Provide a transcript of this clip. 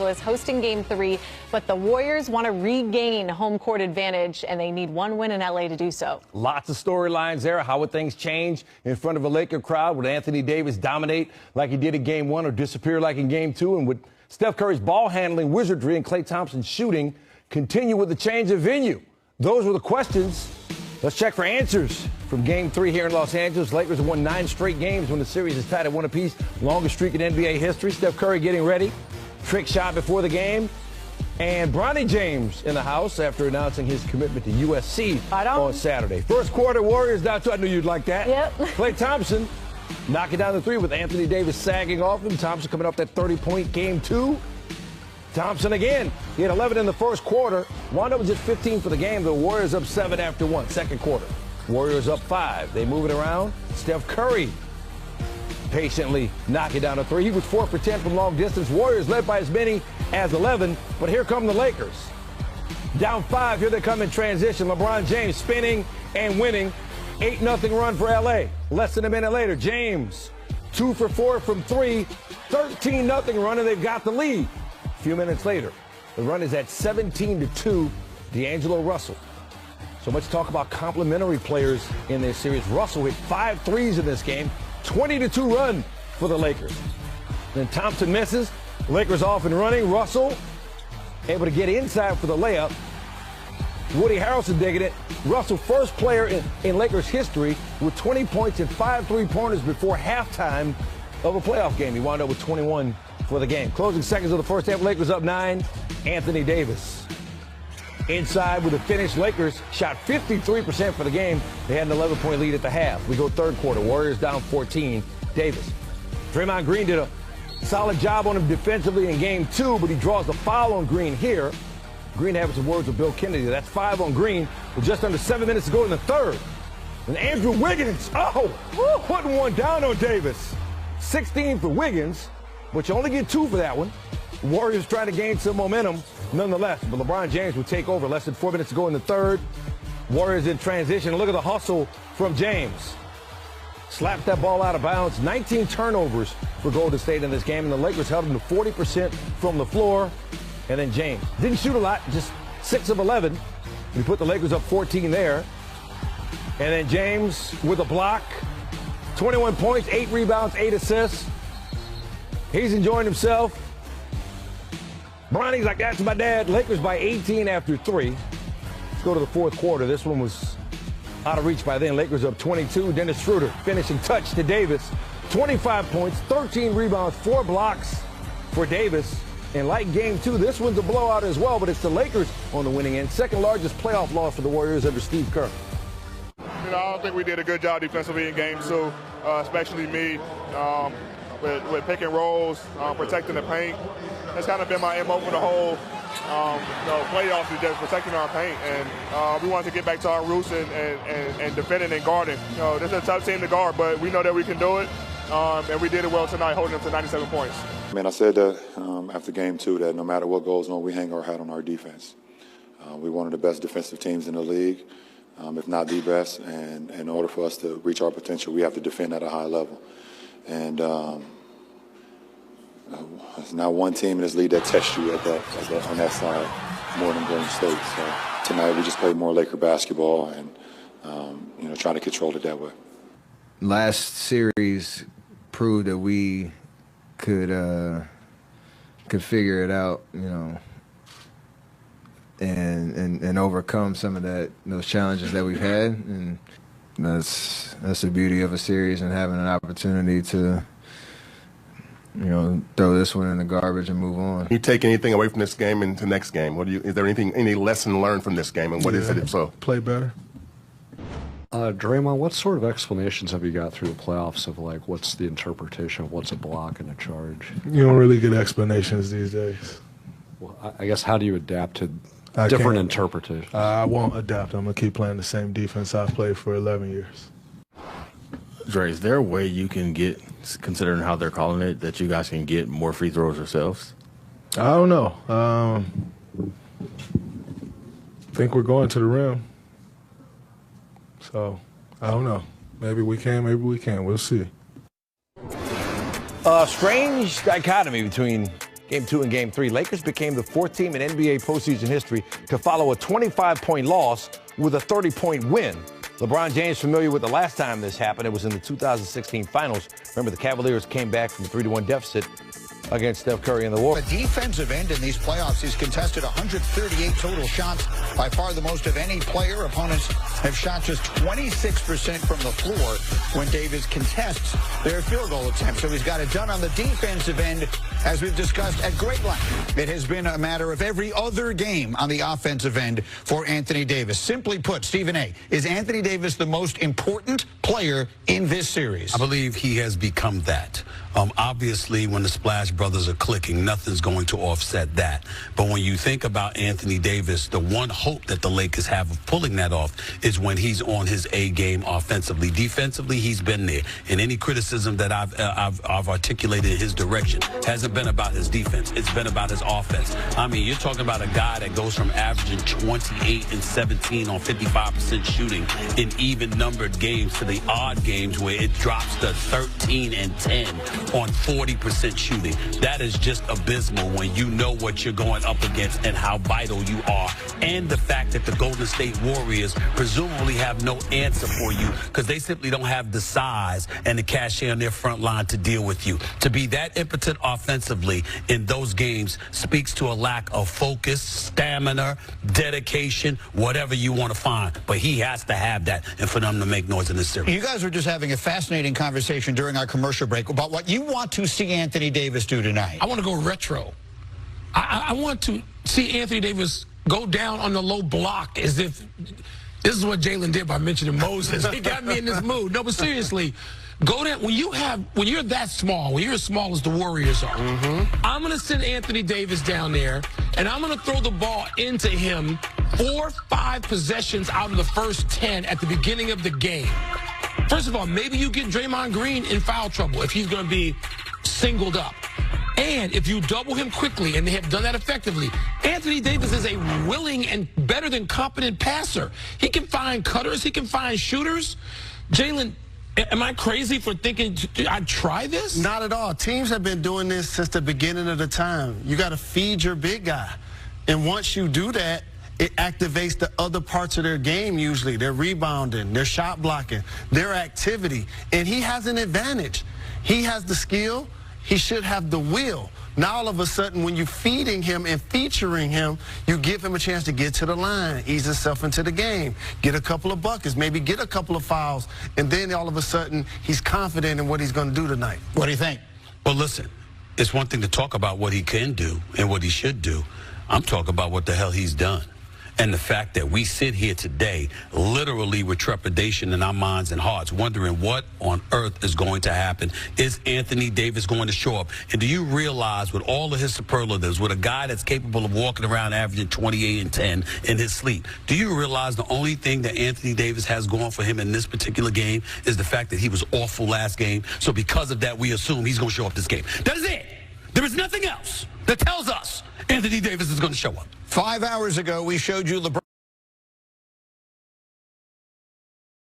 is hosting Game 3, but the Warriors want to regain home court advantage, and they need one win in LA to do so. Lots of storylines there. How would things change in front of a Laker crowd? Would Anthony Davis dominate like he did in Game 1 or disappear like in Game 2? And would Steph Curry's ball handling wizardry and Klay Thompson's shooting continue with the change of venue? Those were the questions. Let's check for answers from Game 3 here in Los Angeles. Lakers have won 9 straight games when the series is tied at 1 apiece. Longest streak in NBA history. Steph Curry getting ready. Trick shot before the game. And Bronny James in the house after announcing his commitment to USC on Saturday. First quarter, Warriors down 2. I knew you'd like that. Yep. Klay Thompson knocking down the 3 with Anthony Davis sagging off him. Thompson coming off that 30-point Game 2. Thompson again. He had 11 in the first quarter. Wound up with just 15 for the game. The Warriors up 7 after 1. Second quarter. Warriors up 5. They move it around. Steph Curry patiently knocking down a 3. He was 4 for 10 from long distance. Warriors led by as many as 11. But here come the Lakers. Down 5. Here they come in transition. LeBron James spinning and winning. 8-0 run for L.A. Less than a minute later, James 2 for 4 from 3. 13-0 run, and they've got the lead. A few minutes later, the run is at 17-2. D'Angelo Russell. So much talk about complementary players in this series. Russell hit 5 threes in this game. 20-2 run for the Lakers. Then Thompson misses. Lakers off and running. Russell able to get inside for the layup. Woody Harrelson digging it. Russell, first player in Lakers history with 20 points and 5 3-pointers before halftime of a playoff game. He wound up with 21 for the game. Closing seconds of the first half, Lakers up 9. Anthony Davis inside with a finish. Lakers shot 53% for the game. They had an 11-point lead at the half. We go third quarter. Warriors down 14. Davis. Draymond Green did a solid job on him defensively in Game 2, but he draws the foul on Green here. Green having some words with Bill Kennedy. That's 5 on Green with just under 7 minutes to go in the third. And Andrew Wiggins, putting one down on Davis. 16 for Wiggins, but you only get 2 for that one. Warriors trying to gain some momentum nonetheless, but LeBron James would take over. Less than 4 minutes to go in the third. Warriors in transition. Look at the hustle from James. Slapped that ball out of bounds. 19 turnovers for Golden State in this game, and the Lakers held them to 40% from the floor. And then James didn't shoot a lot, just 6 of 11. We put the Lakers up 14 there. And then James with a block, 21 points, 8 rebounds, 8 assists. He's enjoying himself. Bronny's like, that's my dad. Lakers by 18 after 3. Let's go to the fourth quarter. This one was out of reach by then. Lakers up 22. Dennis Schroeder finishing touch to Davis. 25 points, 13 rebounds, 4 blocks for Davis. And like Game 2, this one's a blowout as well, but it's the Lakers on the winning end. Second largest playoff loss for the Warriors under Steve Kerr. I don't think we did a good job defensively in Game 2, especially me, with pick and rolls, protecting the paint. That's kind of been my MO for the whole playoffs, is just protecting our paint. And we want to get back to our roots and defending and guarding. This is a tough team to guard, but we know that we can do it. And we did it well tonight, holding them to 97 points. Man, I said that after Game 2 that no matter what goes on, we hang our hat on our defense. We're one of the best defensive teams in the league, if not the best. And in order for us to reach our potential, we have to defend at a high level. And there's not one team in this league that tests you on that side more than Golden State. So tonight we just played more Laker basketball and trying to control it that way. Last series proved that we could figure it out, and overcome some of those challenges that we've had, and that's the beauty of a series and having an opportunity to throw this one in the garbage and move on. You take anything away from this game into the next game? Is there any lesson learned from this game, and what is it if so? Play better. Draymond, what sort of explanations have you got through the playoffs of, what's the interpretation of what's a block and a charge? You don't really get explanations these days. Well, I guess how do you adapt to different interpretations? I won't adapt. I'm going to keep playing the same defense I've played for 11 years. Dre, is there a way you can get, considering how they're calling it, that you guys can get more free throws yourselves? I don't know. I think we're going to the rim. So, I don't know. Maybe we can, maybe we can't. We'll see. Strange dichotomy between Game 2 and Game 3. Lakers became the 4th team in NBA postseason history to follow a 25-point loss with a 30-point win. LeBron James familiar with the last time this happened. It was in the 2016 Finals. Remember, the Cavaliers came back from a 3-1 deficit against Steph Curry and the Warriors. The defensive end in these playoffs, he's contested 138 total shots, by far the most of any player. Opponents have shot just 26% from the floor when Davis contests their field goal attempts. So he's got it done on the defensive end, as we've discussed at great length. It has been a matter of every other game on the offensive end for Anthony Davis. Simply put, Stephen A., is Anthony Davis the most important player in this series? I believe he has become that. Obviously, when the Splash Brothers are clicking, nothing's going to offset that. But when you think about Anthony Davis, the one hope that the Lakers have of pulling that off is when he's on his A game offensively. Defensively, he's been there. And any criticism that I've articulated in his direction hasn't been about his defense. It's been about his offense. I mean, you're talking about a guy that goes from averaging 28 and 17 on 55% shooting in even-numbered games to the odd games where it drops to 13 and 10 on 40% shooting. That is just abysmal when you know what you're going up against and how vital you are. And the fact that the Golden State Warriors presumably have no answer for you because they simply don't have the size and the cachet on their front line to deal with you. To be that impotent offensively in those games speaks to a lack of focus, stamina, dedication, whatever you want to find. But he has to have that and for them to make noise in this series. You guys were just having a fascinating conversation during our commercial break about what you want to see Anthony Davis do tonight. I want to go retro. I want to see Anthony Davis go down on the low block as if this is what Jalen did by mentioning Moses. He got me in this mood. No, but seriously, go down when you're that small, when you're as small as the Warriors are. I'm going to send Anthony Davis down there, and I'm going to throw the ball into him 4 or 5 possessions out of the first 10 at the beginning of the game. First of all, maybe you get Draymond Green in foul trouble if he's going to be singled up. And if you double him quickly, and they have done that effectively, Anthony Davis is a willing and better than competent passer. He can find cutters. He can find shooters. Jalen, am I crazy for thinking I'd try this? Not at all. Teams have been doing this since the beginning of the time. You got to feed your big guy. And once you do that, it activates the other parts of their game usually. Their rebounding, their shot blocking, their activity. And he has an advantage. He has the skill. He should have the will. Now all of a sudden when you're feeding him and featuring him, you give him a chance to get to the line, ease himself into the game, get a couple of buckets, maybe get a couple of fouls, and then all of a sudden he's confident in what he's going to do tonight. What do you think? Well, listen, it's one thing to talk about what he can do and what he should do. I'm talking about what the hell he's done. And the fact that we sit here today literally with trepidation in our minds and hearts, wondering what on earth is going to happen. Is Anthony Davis going to show up? And do you realize with all of his superlatives, with a guy that's capable of walking around averaging 28 and 10 in his sleep, do you realize the only thing that Anthony Davis has going for him in this particular game is the fact that he was awful last game? So because of that, we assume he's going to show up this game. That is it. There is nothing else that tells us Anthony Davis is going to show up. 5 hours ago, we showed you LeBron